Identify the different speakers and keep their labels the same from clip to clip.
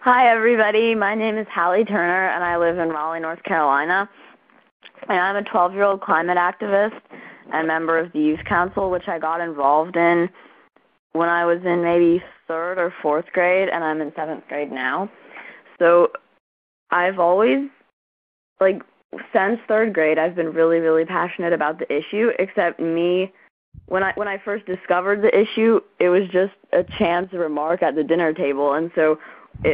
Speaker 1: Hi, everybody. My name is Hallie Turner, and I live in Raleigh, North Carolina. And I'm a 12-year-old climate activist and member of the Youth Council, which I got involved in when I was in maybe 3rd or 4th grade, and I'm in 7th grade now. So I've always, since 3rd grade, I've been really, really passionate about the issue, except when I first discovered the issue, it was just a chance remark at the dinner table, and so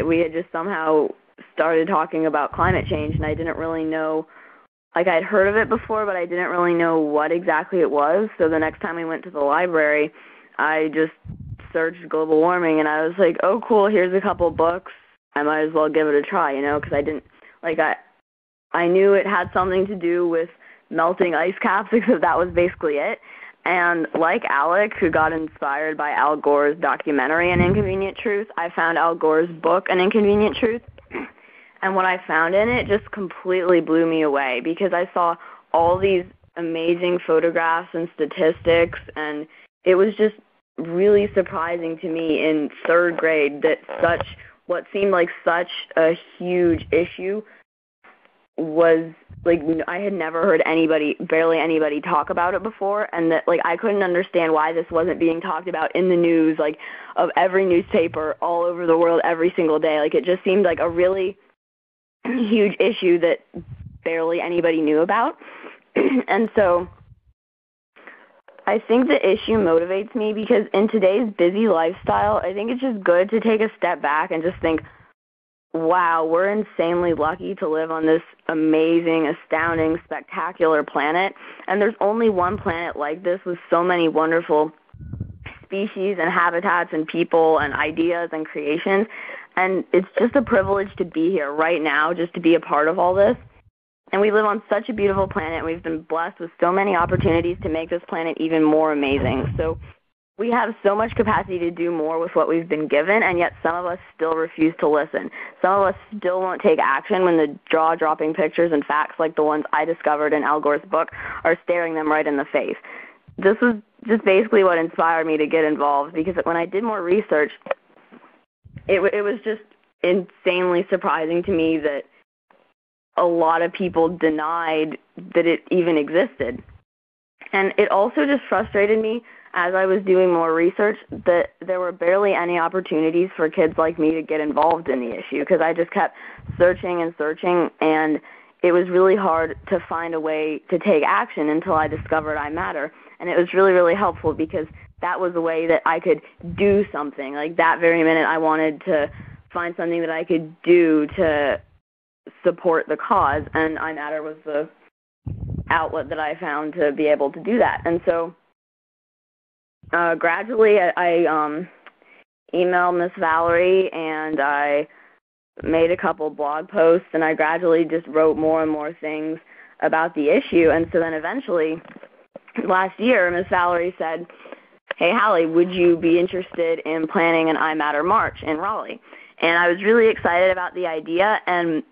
Speaker 1: we had just somehow started talking about climate change, and I didn't really know, I'd heard of it before, but I didn't really know what exactly it was. So the next time we went to the library, I just searched global warming, and I was like, oh, cool, here's a couple books. I might as well give it a try, because I didn't, I knew it had something to do with melting ice caps, except that was basically it. And like Alec, who got inspired by Al Gore's documentary, An Inconvenient Truth, I found Al Gore's book, An Inconvenient Truth. And what I found in it just completely blew me away, because I saw all these amazing photographs and statistics, and it was just really surprising to me in 3rd grade that what seemed like such a huge issue was, I had never heard barely anybody talk about it before, and that, I couldn't understand why this wasn't being talked about in the news, of every newspaper all over the world every single day. It just seemed like a really huge issue that barely anybody knew about. And so I think the issue motivates me because in today's busy lifestyle, I think it's just good to take a step back and just think, wow, we're insanely lucky to live on this amazing, astounding, spectacular planet. And there's only one planet like this with so many wonderful species and habitats and people and ideas and creations. And it's just a privilege to be here right now, just to be a part of all this. And we live on such a beautiful planet, and we've been blessed with so many opportunities to make this planet even more amazing. So we have so much capacity to do more with what we've been given, and yet some of us still refuse to listen. Some of us still won't take action when the jaw-dropping pictures and facts like the ones I discovered in Al Gore's book are staring them right in the face. This was just basically what inspired me to get involved, because when I did more research, it was just insanely surprising to me that a lot of people denied that it even existed. And it also just frustrated me as I was doing more research that there were barely any opportunities for kids like me to get involved in the issue, because I just kept searching and searching, and it was really hard to find a way to take action until I discovered iMatter. And it was really, really helpful because that was a way that I could do something. That very minute I wanted to find something that I could do to support the cause, and iMatter was the outlet that I found to be able to do that. And so gradually I emailed Miss Valerie, and I made a couple blog posts, and I gradually just wrote more and more things about the issue. And so then eventually last year, Miss Valerie said, hey, Hallie, would you be interested in planning an iMatter march in Raleigh? And I was really excited about the idea, and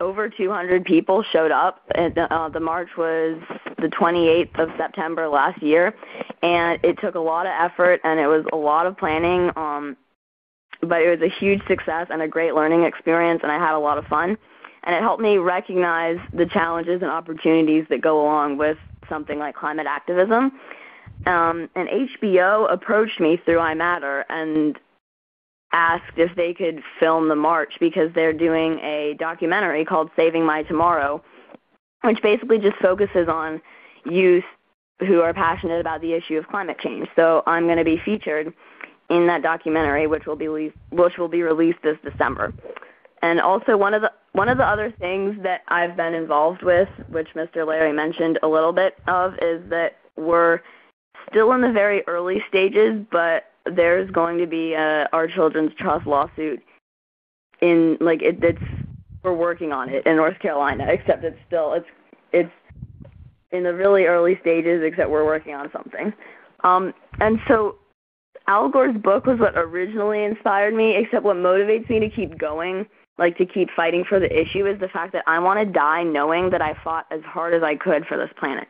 Speaker 1: over 200 people showed up. The march was the 28th of September last year, and it took a lot of effort, and it was a lot of planning, but it was a huge success and a great learning experience, and I had a lot of fun. And it helped me recognize the challenges and opportunities that go along with something like climate activism. And HBO approached me through iMatter and asked if they could film the march, because they're doing a documentary called Saving My Tomorrow, which basically just focuses on youth who are passionate about the issue of climate change. So I'm going to be featured in that documentary, which will be released this December. And also one of the other things that I've been involved with, which Mr. Larry mentioned a little bit of, is that we're still in the very early stages, but there's going to be our Children's Trust lawsuit we're working on it in North Carolina, except it's in the really early stages, except we're working on something. And so Al Gore's book was what originally inspired me, except what motivates me to keep going, to keep fighting for the issue, is the fact that I want to die knowing that I fought as hard as I could for this planet.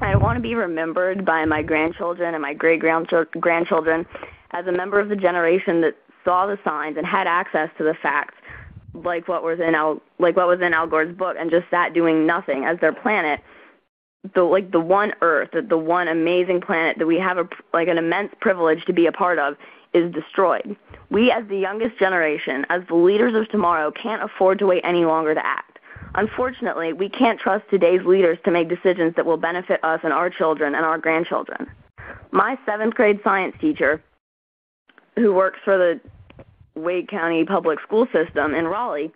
Speaker 1: I want to be remembered by my grandchildren and my great-grandchildren as a member of the generation that saw the signs and had access to the facts, like what was in Al Gore's book, and just sat doing nothing as their planet, the one Earth, the one amazing planet that we have an immense privilege to be a part of, is destroyed. We, as the youngest generation, as the leaders of tomorrow, can't afford to wait any longer to act. Unfortunately, we can't trust today's leaders to make decisions that will benefit us and our children and our grandchildren. My 7th grade science teacher, who works for the Wade County Public School System in Raleigh,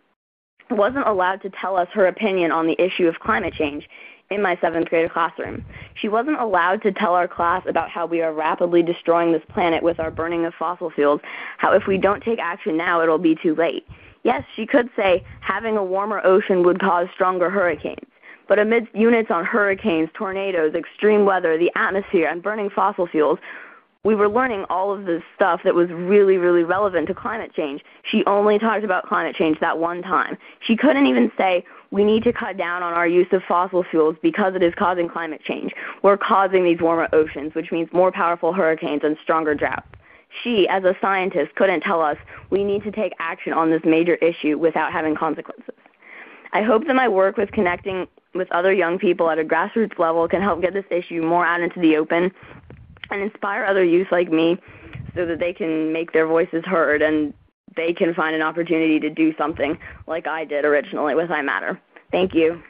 Speaker 1: wasn't allowed to tell us her opinion on the issue of climate change in my 7th grade classroom. She wasn't allowed to tell our class about how we are rapidly destroying this planet with our burning of fossil fuels, how if we don't take action now, it'll be too late. Yes, she could say having a warmer ocean would cause stronger hurricanes, but amidst units on hurricanes, tornadoes, extreme weather, the atmosphere, and burning fossil fuels, we were learning all of this stuff that was really, really relevant to climate change. She only talked about climate change that one time. She couldn't even say, we need to cut down on our use of fossil fuels because it is causing climate change. We're causing these warmer oceans, which means more powerful hurricanes and stronger droughts. She, as a scientist, couldn't tell us we need to take action on this major issue without having consequences. I hope that my work with connecting with other young people at a grassroots level can help get this issue more out into the open and inspire other youth like me so that they can make their voices heard and they can find an opportunity to do something like I did originally with iMatter. Thank you.